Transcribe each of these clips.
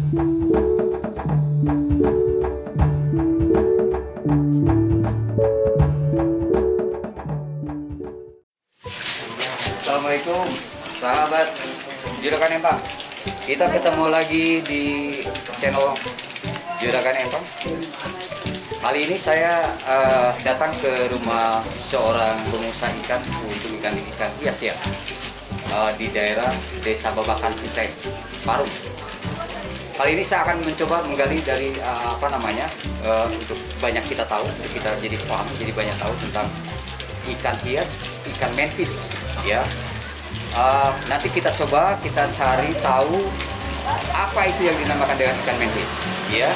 Assalamualaikum sahabat Juragan Empang. Kita ketemu lagi di channel Juragan Empang. Kali ini saya datang ke rumah seorang pengusaha ikan untuk ikan hias ya, di daerah Desa Babakan Pisai, Parung. Kali ini saya akan mencoba menggali dari untuk banyak kita tahu, untuk kita jadi paham, jadi banyak tahu tentang ikan hias, ikan manfish ya. Nanti kita coba cari tahu apa itu yang dinamakan dengan ikan manfish ya.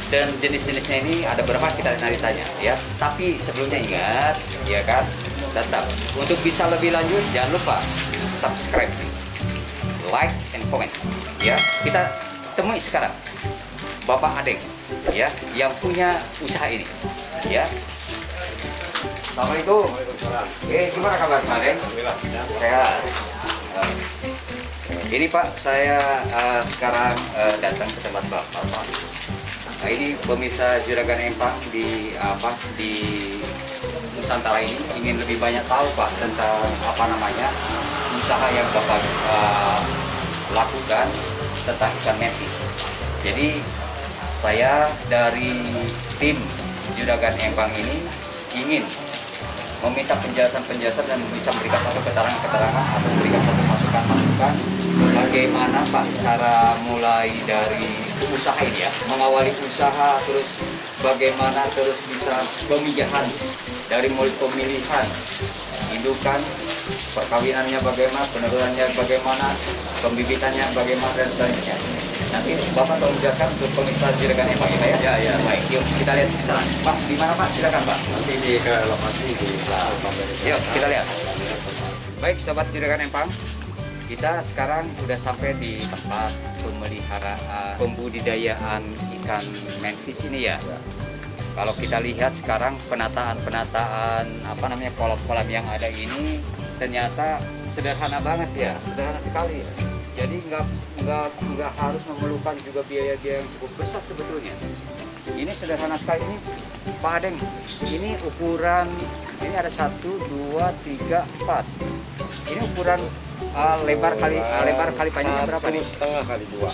Dan jenis-jenisnya ini ada berapa kita nanti tanya ya. Tapi sebelumnya ingat ya kan, tetap untuk bisa lebih lanjut jangan lupa subscribe, like and comment ya. Kita temui sekarang Bapak Adeng ya, yang punya usaha ini ya. Assalamualaikum. Gimana kabar Pak Adeng? Alhamdulillah sehat. Ini Pak, saya sekarang datang ke tempat Bapak. Nah, ini pemirsa Juragan Empang di Nusantara ini ingin lebih banyak tahu Pak tentang usaha yang Bapak lakukan tentang ikan manfish. Jadi saya dari tim Juragan Empang ini ingin meminta penjelasan dan bisa memberikan satu keterangan atau memberikan satu masukan bagaimana Pak cara mulai dari usaha ini ya, mengawali usaha, terus bagaimana terus bisa pemijahan dari mulai pemilihan indukan, perkawinannya bagaimana, penurunannya bagaimana, pembibitannya bagaimana dan selanjutnya. Nanti Bapak tolong jelaskan untuk pemirsa Juragan Empang ya. Ya. Baik, yuk kita lihat di sana. Pak, di mana Pak? Silakan Pak. nanti di ke lokasi di Yuk kita lihat. Baik sobat Juragan Empang, kita sekarang sudah sampai di tempat pemeliharaan, pembudidayaan ikan manfish ini ya. Kalau kita lihat sekarang penataan kolam-kolam yang ada ini ternyata sederhana banget ya, sederhana sekali. Jadi nggak harus memerlukan juga biaya yang cukup besar sebetulnya. Ini sederhana sekali ini Pak Adeng. Ini ukuran, ini ada 1, 2, 3, 4. Ini ukuran lebar kali panjangnya berapa nih? 1,5 kali 2.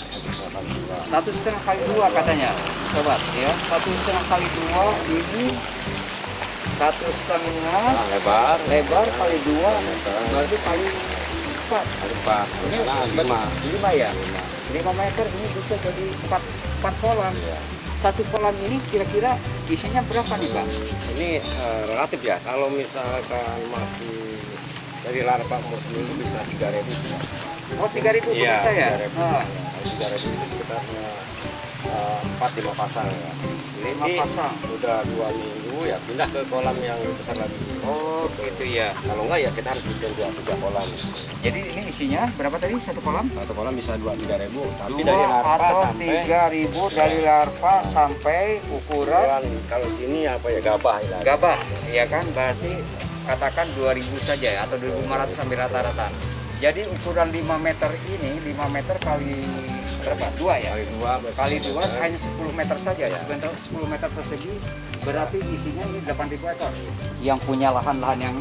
1,5 kali 2 katanya, sobat ya. 1,5 kali 2 ini 1,5 lebar kali 2 berarti kali 4. Ini 5 ya. 5 meter ini bisa jadi 4 kolam. Satu kolam ini kira-kira isinya berapa nih Pak? Ini relatif ya. Kalau misalkan masih dari larva umur seminggu bisa 3.000. Oh 3.000 Iya, bisa ya? 3.000. Kalau 3.000 itu sekitar 4-5 pasang ya. 5 pasang. Udah 2 minggu ya pindah ke kolam yang lebih besar lagi. Oh gitu ya. Kalau enggak ya kita harus bikin 2-3 kolam. Jadi ini isinya berapa tadi satu kolam? Satu kolam bisa 2-3.000. Tapi 2 dari larva atau sampai 3.000 dari larva sampai ukuran kalau sini apa ya gabah ya. gabah, ya kan? Berarti katakan 2.000 saja ya, atau 2.500 sampai rata-rata. Jadi ukuran 5 meter ini, 5 meter kali berapa? 2 ya? Kali 2 hanya 10 meter saja, ya. 10 meter persegi, berarti isinya ini 8.000 ekor. Yang punya lahan-lahan yang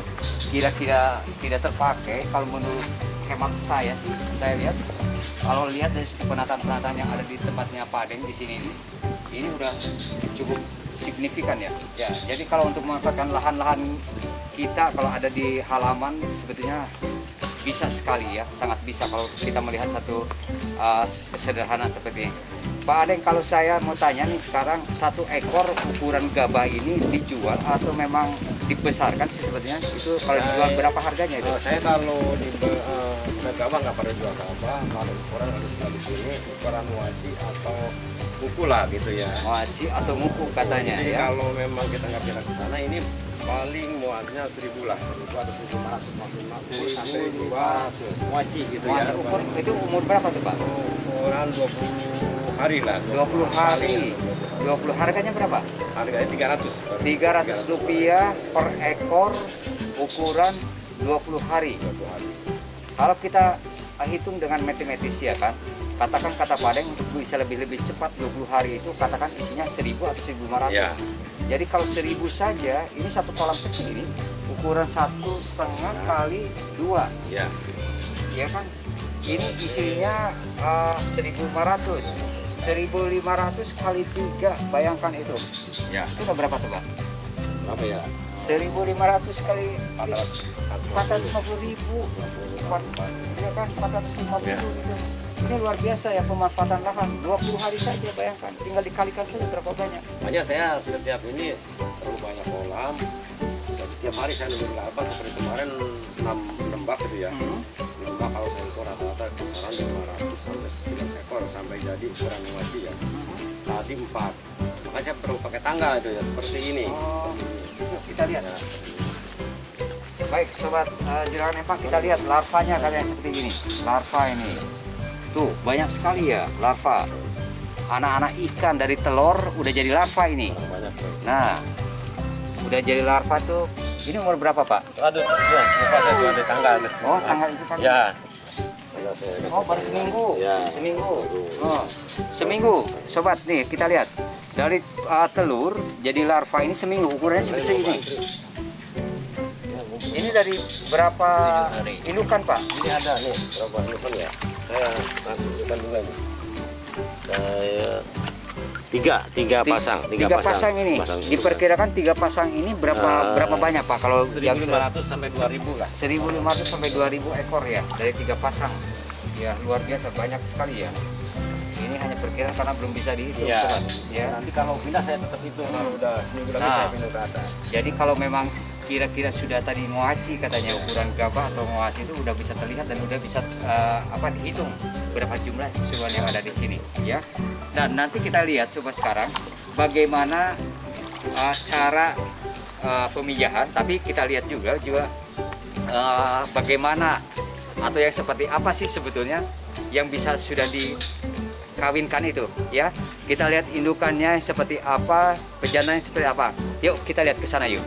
kira-kira tidak terpakai, kalau menurut hemat saya sih, saya lihat, kalau lihat dari penataan-penataan yang ada di tempatnya Pak Adeng di sini ini udah cukup signifikan ya. Ya, jadi kalau untuk memanfaatkan lahan-lahan kita kalau ada di halaman sebetulnya bisa sekali ya, sangat bisa kalau kita melihat satu kesederhanaan seperti ini. Pak Adeng, kalau saya mau tanya nih sekarang, 1 ekor ukuran gabah ini dijual atau memang dibesarkan sih sebetulnya? Itu kalau dijual berapa harganya itu? Saya kalau di gabah nggak pada jual gabah, kalau ukuran harus di sini ukuran waji atau muku lah gitu ya. Waji atau muku katanya. Jadi ya. kalau memang kita nggak pindah ke sana, ini paling muatnya 1.000 lah, 1.000 atau 1.500 sampai 200 waji gitu ya. Itu umur berapa tuh Pak? Ukuran 20 hari lah. 20 hari. 20 harganya berapa? Harganya 300. 300 rupiah per ekor ukuran 20 hari. 20 hari. Kalau kita hitung dengan matematis ya kan, katakan kata padeng untuk bisa lebih cepat 20 hari itu katakan isinya 1000 atau 1500. Ya. Jadi kalau 1000 saja, ini satu kolam kecil ini ukuran 1,5 kali 2, Ya. ya kan? Ini isinya 1500, 1500 kali 3, bayangkan itu. Ya. Itu udah berapa tuh, Pak? Berapa ya? 1500 kali 450.000. 450.000, ya kan? 450 Ya. gitu. Ini luar biasa ya pemanfaatan lahan. 20 hari saja, bayangkan. Tinggal dikalikan saja berapa banyak. Makanya saya setiap ini terlalu banyak kolam. Jadi tiap hari saya lebih apa seperti kemarin 6 bak gitu ya. 6 bak kalau saya ekor rata-rata kisaran 500 sampai 10 ekor sampai jadi ukuran muaci ya. Tadi 4. Makanya saya perlu pakai tangga itu ya seperti ini. Oh, yuk kita lihat. Ya. Baik, sobat Juragan Empang, kita lihat larvanya kalian seperti ini. Larva ini. Tuh, banyak sekali ya larva. Anak-anak ikan dari telur udah jadi larva ini. Banyak. Nah, udah jadi larva tuh. Ini umur berapa, Pak? Aduh, ya, lupa saya tuh ada tangga. Oh, tanggal itu tanggal. Ya. Oh, baru seminggu. Ya. Seminggu. Oh, seminggu. Sobat, nih kita lihat. Dari telur jadi larva ini seminggu, ukurannya sebesar ini. Ini dari berapa indukan, Pak? Ini ada nih, berapa indukan ya? Saya tunjukkan dulu nih. Saya tiga pasang, tiga pasang ini. Diperkirakan 3 pasang ini berapa banyak, Pak? Kalau 1.500 sampai 2.000 lah. 1.500 sampai 2.000 ekor ya dari 3 pasang. Ya, luar biasa banyak sekali ya. Ini hanya perkiraan karena belum bisa dihitung. Ya. Sobat. Ya. Nanti kalau pindah saya tetap hitung kalau udah seminggu lagi Nah. saya pindah ke atas. Jadi kalau memang kira-kira sudah tadi ngoaci katanya ukuran gabah atau ngoaci itu udah bisa terlihat dan udah bisa dihitung berapa jumlah susuan yang ada di sini ya. Dan nanti kita lihat coba sekarang bagaimana cara pemijahan, tapi kita lihat juga bagaimana atau yang seperti apa sih sebetulnya yang bisa sudah dikawinkan itu ya. Kita lihat indukannya seperti apa, pejantannya seperti apa. Yuk kita lihat ke sana yuk.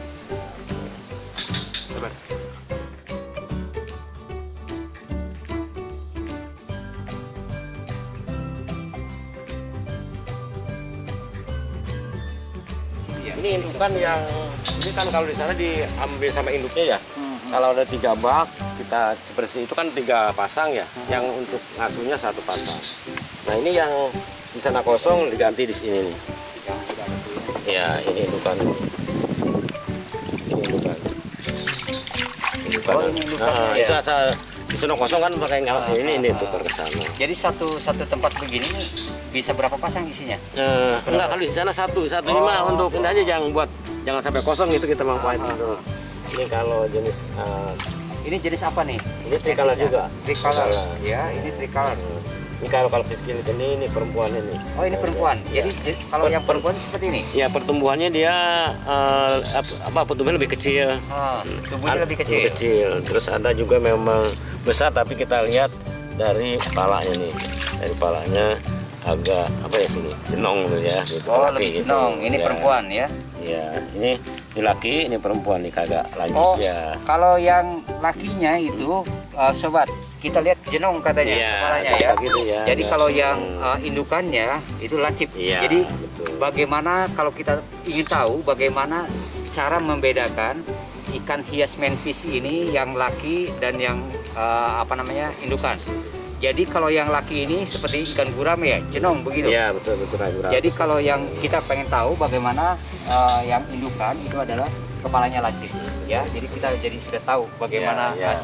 Ini indukan yang ini kan kalau di sana diambil sama induknya ya. Kalau ada 3 bak kita seperti itu kan 3 pasang ya. Yang untuk ngasuhnya 1 pasang. Nah ini yang di sana kosong diganti di sini nih. Ya ini indukan. Ini indukan. Oh, ini indukan, Nah, ya. itu asal di sana kosong kan pakai ini tukar ke sana. Jadi satu tempat begini nih bisa berapa pasang isinya? Enggak, kalau di sana satu ini mah untuk ini aja jangan sampai kosong itu kita manfaatin itu. Ini kalau jenis Ini jenis apa nih? ini tricolor juga. Tricolor. Ya, ini tricolor. Ini kalau fiskil ini perempuan ini. Oh, ini perempuan. Ya. Jadi kalau yang perempuan seperti ini. Ya pertumbuhannya dia pertumbuhannya lebih kecil. Tubuhnya lebih kecil. Lebih kecil. Terus ada juga memang besar tapi kita lihat dari kepalanya nih. Dari kepalanya agak apa ya sini jenong gitu ya. Gitu, Oh, laki lebih gitu. jenong. Ini Ya. perempuan ya. Ya, ini laki, ini perempuan nih kagak lancip Oh, ya. kalau yang lakinya itu sobat, kita lihat jenong katanya Iya, kepalanya ya. gitu ya. Jadi Ya. kalau yang indukannya itu lancip. Iya, Jadi betul. bagaimana kalau kita ingin tahu bagaimana cara membedakan ikan hias manfish ini yang laki dan yang indukan. Jadi kalau yang laki ini seperti ikan gurame ya, jenong begitu. Iya, betul Ragu. Jadi kalau yang kita pengen tahu bagaimana yang indukan itu adalah kepalanya lancip ya. Jadi kita sudah tahu bagaimana Ya,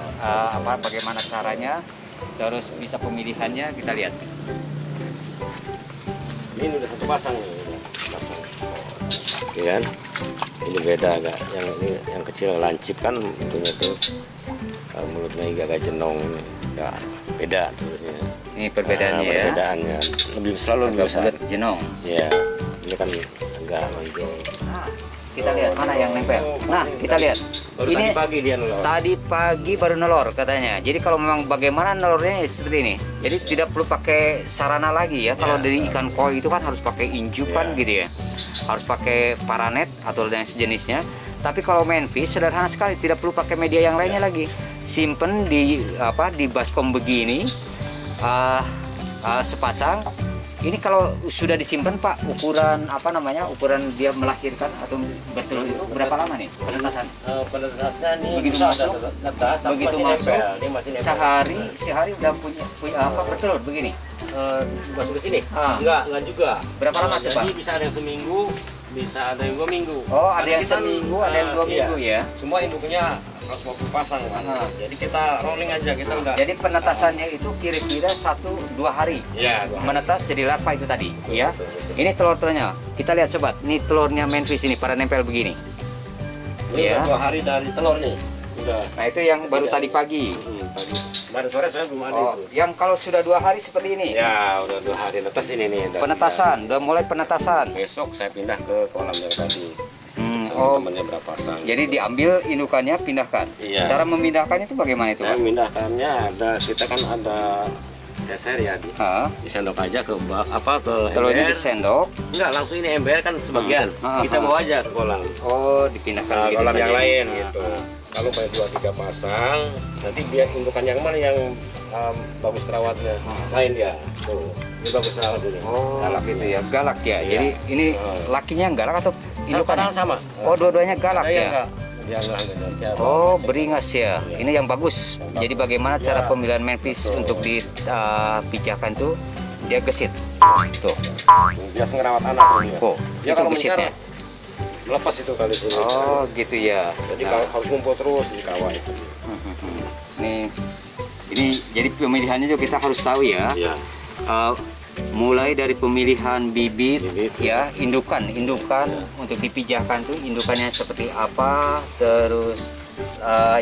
bagaimana caranya, terus bisa pemilihannya kita lihat. Ini udah 1 pasang nih, pasang. Ini kan, ini beda agak. Yang ini yang kecil lancip kan tentunya tuh mulutnya agak jenong ini, ya beda tentunya. Ini perbedaannya ya. Perbedaannya selalu lebih besar. Bulat jenong. Ya, ini kan agak lonjong. Nah, kita lihat mana yang nempel. Nah, kita lihat. Baru Ini tadi pagi dia nelor. tadi pagi baru nelor katanya. Jadi kalau memang bagaimana nelornya seperti ini. Jadi tidak perlu pakai sarana lagi ya. Kalau dari ikan koi itu kan harus pakai injukan gitu ya. Harus pakai paranet atau yang sejenisnya. Tapi kalau manfish sederhana sekali, tidak perlu pakai media yang lainnya lagi. Simpen di baskom begini. sepasang. Ini kalau sudah disimpan Pak, ukuran apa namanya, ukuran dia melahirkan atau bertelur itu berapa lama nih penetasan? Penetasan nih Begitu bisa masuk, ada netas, tapi begitu masih masuk, nempel. Dia masih nempel. sehari udah punya apa bertelur begini? Masuk ke sini? Ah. Enggak juga. Berapa lama tuh Pak? Jadi bisa ada yang seminggu, bisa ada yang 2 minggu. Oh, ada Karena yang seminggu, ada yang 2 minggu ya? Semua induknya 150 pasang kan. Jadi kita rolling aja, kita udah. Jadi penetasannya itu kira-kira 1-2 hari. Iya, 2 hari. Menetas jadi larva itu tadi, ya. Ini telur-telurnya. Kita lihat sobat, ini telurnya manfish ini pada nempel begini. Ini Ya. udah 2 hari dari telur nih. Udah. Nah, itu yang baru tadi pagi. Tadi. Kemarin sore saya belum ada Oh, itu. yang kalau sudah 2 hari seperti ini. Ya, udah 2 hari netes ini nih. Penetasan, udah mulai penetasan. Besok saya pindah ke kolam yang tadi. Oh, Temennya berapa pasang. jadi diambil indukannya, pindahkan. Iya. Cara memindahkannya itu bagaimana itu, Saya Pak? memindahkannya kita kan ada seser ya Hah? disendok aja ke Telurnya ember. disendok. Enggak, langsung ini ember kan sebagian. Ah, Kita bawa aja ke kolam. Oh, dipindahkan begitu Kolam saja. yang lain Ah, gitu. ah. Kalau kayak 2-3 pasang, nanti biar indukan yang mana yang bagus kerawatnya. Lain dia. Tuh, ini bagus kerawat ini. Oh, Galak gitu ini. ya, galak ya. Iya. Jadi ini Oh. lakinya yang galak atau indukannya? Sama. Oh, dua-duanya galak Ada yang ya. enggak? Dia enggak. Oh, beringas ya. Iya. Ini yang bagus. Jadi bagaimana cara pemilihan manfish Betul. untuk dipijahkan tuh? Dia gesit. Tuh. Biasa ngerawat anak dia. Oh, Dia itu kalau gesitnya. mencar, lepas itu kali sini. Oh, gitu ya. Jadi Nah, kalau harus ngumpul terus di kawah itu. ini jadi pemilihannya juga kita harus tahu ya. Iya. Mulai dari pemilihan bibit, Bibit, ya, indukan untuk dipijahkan tuh indukannya seperti apa, terus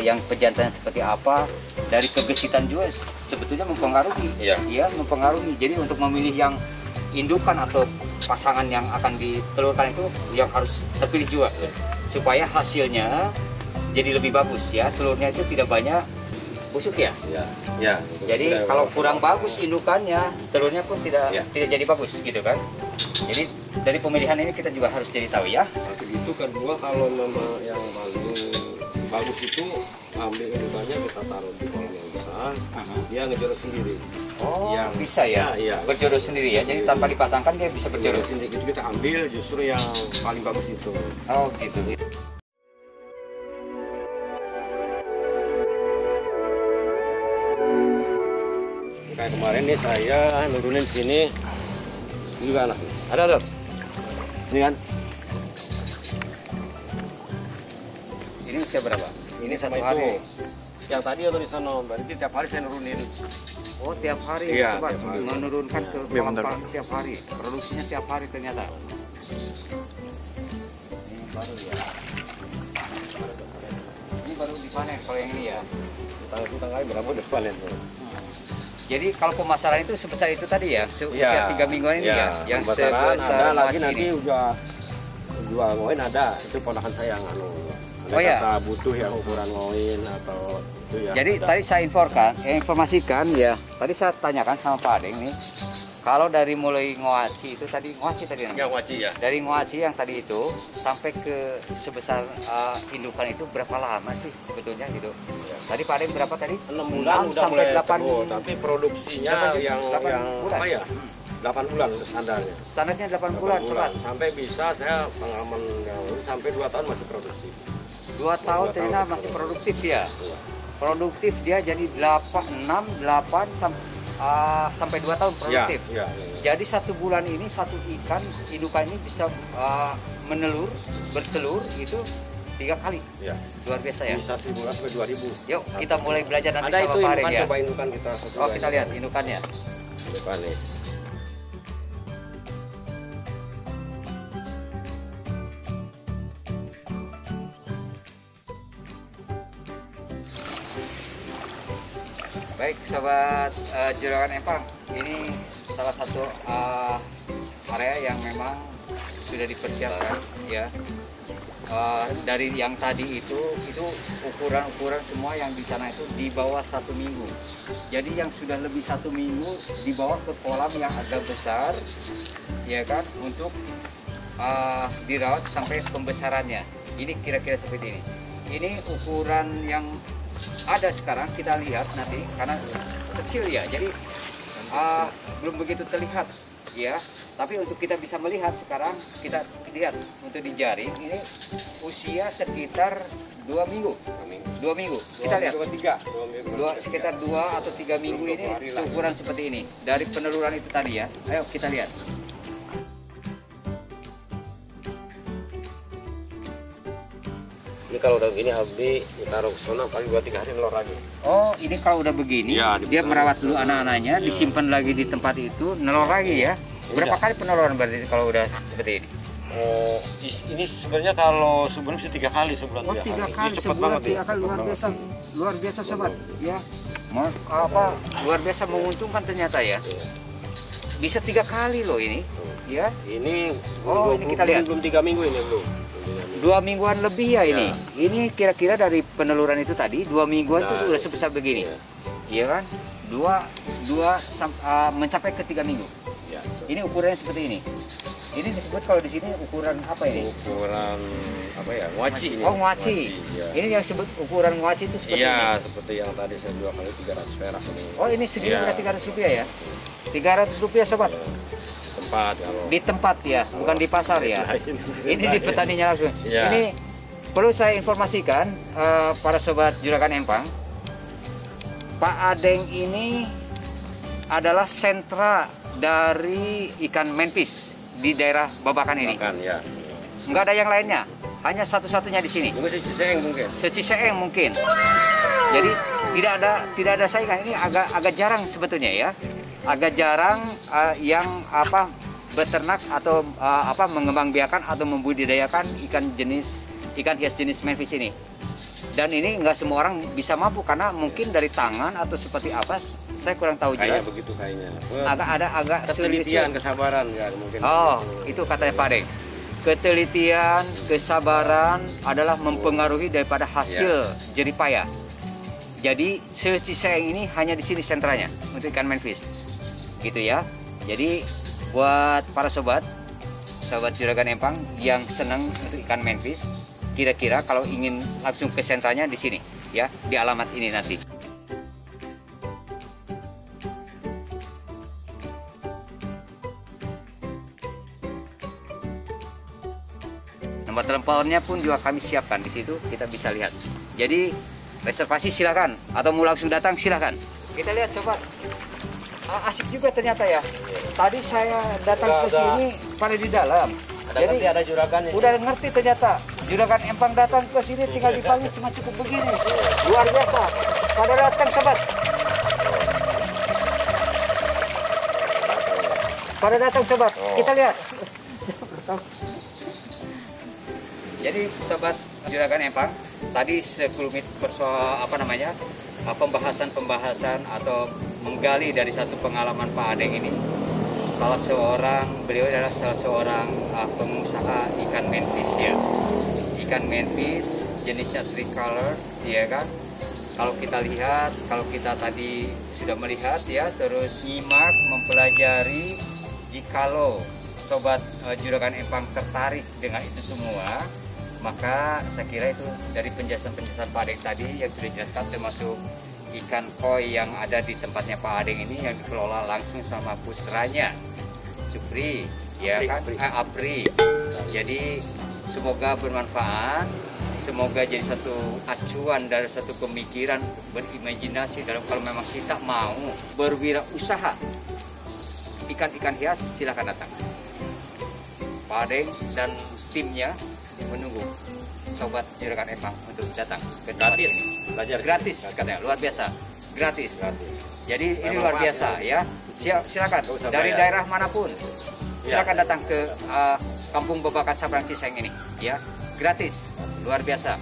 yang pejantannya seperti apa, dari kegesitan juga sebetulnya mempengaruhi. Iya. Ya, mempengaruhi. Jadi untuk memilih yang indukan atau pasangan yang akan ditelurkan itu yang harus terpilih juga, Iya. supaya hasilnya jadi lebih bagus ya. Telurnya itu tidak banyak busuk ya. Iya. Ya. Jadi kalau kurang bagus indukannya, telurnya pun tidak Ya. tidak jadi bagus gitu kan. Jadi dari pemilihan ini kita juga harus jadi tahu ya. Satu itu kedua, kalau memang yang paling bagus itu ambil indukannya kita taruh di kolam yang besar, dia ngejodoh sendiri. Oh, Yang- bisa ya. Iya. Berjodoh sendiri ya. Jadi tanpa dipasangkan dia bisa berjodoh. Ngejodoh sendiri itu kita ambil justru yang paling bagus itu. Oh, gitu. Kayak kemarin nih saya nurunin sini juga anak. Ada. Ini kan? Ini usia berapa? Ini Sama satu hari. Yang tadi atau di sana, berarti tiap hari saya nurunin. Oh, tiap hari Iya, sobat tiap hari. menurunkan ke Iya, kolam bentar, Pak, tiap hari. Produksinya tiap hari ternyata. Ini baru ya. Ini baru dipanen kalau yang ini ya. Tanggal berapa depan itu? Jadi kalau pemasaran itu sebesar itu tadi ya, Iya. usia 3 mingguan ini ya, yang Pembasaran sebesar ada lagi laci nanti ini. udah jual ngoin ada, itu ponakan saya yang anu. Ada Oh, ya? kata butuh yang ukuran ngoin atau itu ya. Jadi ada. tadi saya informasikan ya, tadi saya tanyakan sama Pak Adeng nih, kalau dari mulai ngoaci itu tadi, ngoaci tadi namanya? yang wajib ya. Dari ngoaci yang tadi itu sampai ke sebesar indukan itu berapa lama sih sebetulnya gitu? Tadi Pak Adeng berapa tadi? 6 bulan 6 udah sampai mulai 8 tebu, tapi produksinya 8 yang bulan. apa ya? 8 bulan standarnya. Standarnya 8 bulan, sobat. Sampai bisa saya pengalaman yang sampai 2 tahun masih produksi. 2 tahun 2 ternyata tahun. masih produktif ya. Iya. Produktif dia jadi 8 sampai 2 tahun produktif. Iya. Jadi 1 bulan ini satu ikan indukan ini bisa bertelur itu 3 kali. Iya. Luar biasa ya. Bisa 1.000 sampai 2.000. Yuk kita mulai belajar nanti Ada sama itu Pak Areng indukan, ya. coba indukan kita. Oh, kita lihat indukannya. Indukan nih. Baik sobat Juragan Empang, ini salah satu area yang memang sudah dipersiapkan ya. Dari yang tadi itu ukuran semua yang di sana itu di bawah 1 minggu. Jadi yang sudah lebih 1 minggu dibawa ke kolam yang agak besar, ya kan, untuk dirawat sampai pembesarannya. Ini kira-kira seperti ini. Ini ukuran yang ada sekarang kita lihat nanti karena kecil ya. Jadi belum begitu terlihat ya, tapi untuk kita bisa melihat sekarang, kita lihat untuk di jaring ini usia sekitar 2 minggu. 2 minggu. Kita lihat. 2 sekitar 2 atau 3 minggu ini seukuran seperti ini. Dari peneluran itu tadi ya. Ayo kita lihat. Ini kalau udah begini Abdi taruh ke sana paling 2-3 hari nelor lagi. Oh, ini kalau udah begini, ya, dia merawat dulu anak-anaknya, disimpan lagi di tempat itu, nelor lagi ya. Berapa kali peneluran berarti kalau udah seperti ini? Ini sebenarnya kalau sebulan bisa 3 kali sebulan. Oh, 3 kali cepat sebulan, banget 3 kali luar biasa sobat. Ya, luar biasa menguntungkan ternyata ya. Bisa 3 kali loh ini, ya. Ini ini kita lihat. Belum 3 minggu ini belum. 2 mingguan lebih ya ini. Ini kira-kira dari peneluran itu tadi 2 mingguan itu sudah sebesar begini. Iya kan? 2 mencapai ke 3 minggu. Ya. Ini ukurannya seperti ini. Ini disebut kalau di sini ukuran apa ini? Ukuran apa ya? Ngwaci ini. Oh, ngwaci. Ya. Ini yang disebut ukuran ngwaci itu seperti ini. Iya, seperti yang tadi saya jual kali 300 perak ini. Oh, ini segini udah 300 rupiah ya? 300 rupiah sobat. Tempat kalau Di tempat ya, bukan di pasar ya. Ini di petaninya langsung. Ya. Ini perlu saya informasikan para sobat Juragan Empang, Pak Adeng ini adalah sentra dari ikan menfish di daerah Babakan ini. ya. Enggak ada yang lainnya, hanya satu-satunya di sini. Mungkin Ciseeng mungkin. Ciseeng mungkin. Jadi tidak ada saingan. Ini agak jarang sebetulnya ya. Agak jarang yang beternak atau mengembangbiakan atau membudidayakan ikan hias jenis menfish ini. Dan ini nggak semua orang bisa mampu karena mungkin dari tangan atau seperti apa, saya kurang tahu jelas. Kayaknya begitu kayaknya. Agak ketelitian, kesabaran ya mungkin. Oh, itu katanya Pak Deng. Ketelitian, kesabaran adalah mempengaruhi daripada hasil jerih payah. Jadi Ciseeng ini hanya di sini sentranya untuk ikan menfish. Gitu ya. Jadi buat para sobat Juragan Empang yang senang untuk ikan menfish, kira-kira kalau ingin langsung ke sentranya di sini ya, di alamat ini nanti. Nomor teleponnya pun juga kami siapkan di situ, kita bisa lihat. Jadi reservasi silakan atau mau langsung datang silakan. Kita lihat sobat. Asik juga ternyata ya. Tadi saya datang ke sini pada di dalam. Jadi ada juragan ya. Udah ngerti ternyata. Juragan Empang datang ke sini tinggal dipanggil cuma cukup begini. Luar biasa. Pada datang sobat. Pada datang sobat. Kita lihat. Jadi sobat Juragan Empang, tadi sekelumit pembahasan atau menggali dari satu pengalaman Pak Adeng ini. Beliau adalah salah seorang pengusaha ikan menfish ya. Ikan menfish jenisnya tricolor, ya kan? Kalau kita lihat, kalau kita tadi sudah melihat ya, terus nyimak, mempelajari, jikalau sobat Juragan Empang tertarik dengan itu semua, maka saya kira itu dari penjelasan-penjelasan Pak Adeng tadi yang sudah dijelaskan, termasuk ikan koi yang ada di tempatnya Pak Adeng ini yang dikelola langsung sama putranya Supri, ya kan? Apri. Jadi semoga bermanfaat, semoga jadi satu acuan dari satu pemikiran, berimajinasi dalam kalau memang kita mau berwirausaha ikan-ikan hias, silahkan datang. Pak Adeng dan timnya menunggu sobat Juragan Empang untuk datang ke Gratis, belajar gratis katanya, luar biasa, gratis. Jadi ini luar biasa ya. Silakan dari daerah manapun, silakan datang ke Kampung Babakan Sabrang Ciseeng ini ya, gratis, luar biasa.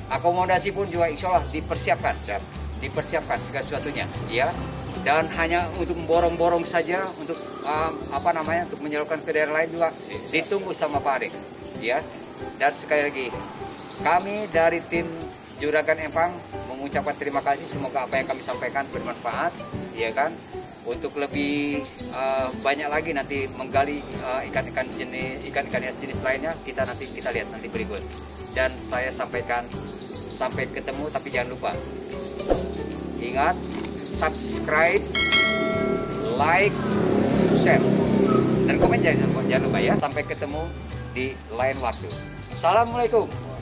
Akomodasi pun juga insya Allah dipersiapkan segala sesuatunya ya. Dan hanya untuk borong-borong saja untuk untuk menyalurkan ke daerah lain juga ditunggu sama Pak Adeng ya. Dan sekali lagi kami dari tim Juragan Empang mengucapkan terima kasih, semoga apa yang kami sampaikan bermanfaat ya kan, untuk lebih banyak lagi nanti menggali ikan-ikan jenis lainnya kita lihat nanti berikut. Dan saya sampaikan sampai ketemu, tapi jangan lupa ingat subscribe, like, share, dan komen jangan lupa ya. Sampai ketemu di lain waktu. Assalamualaikum.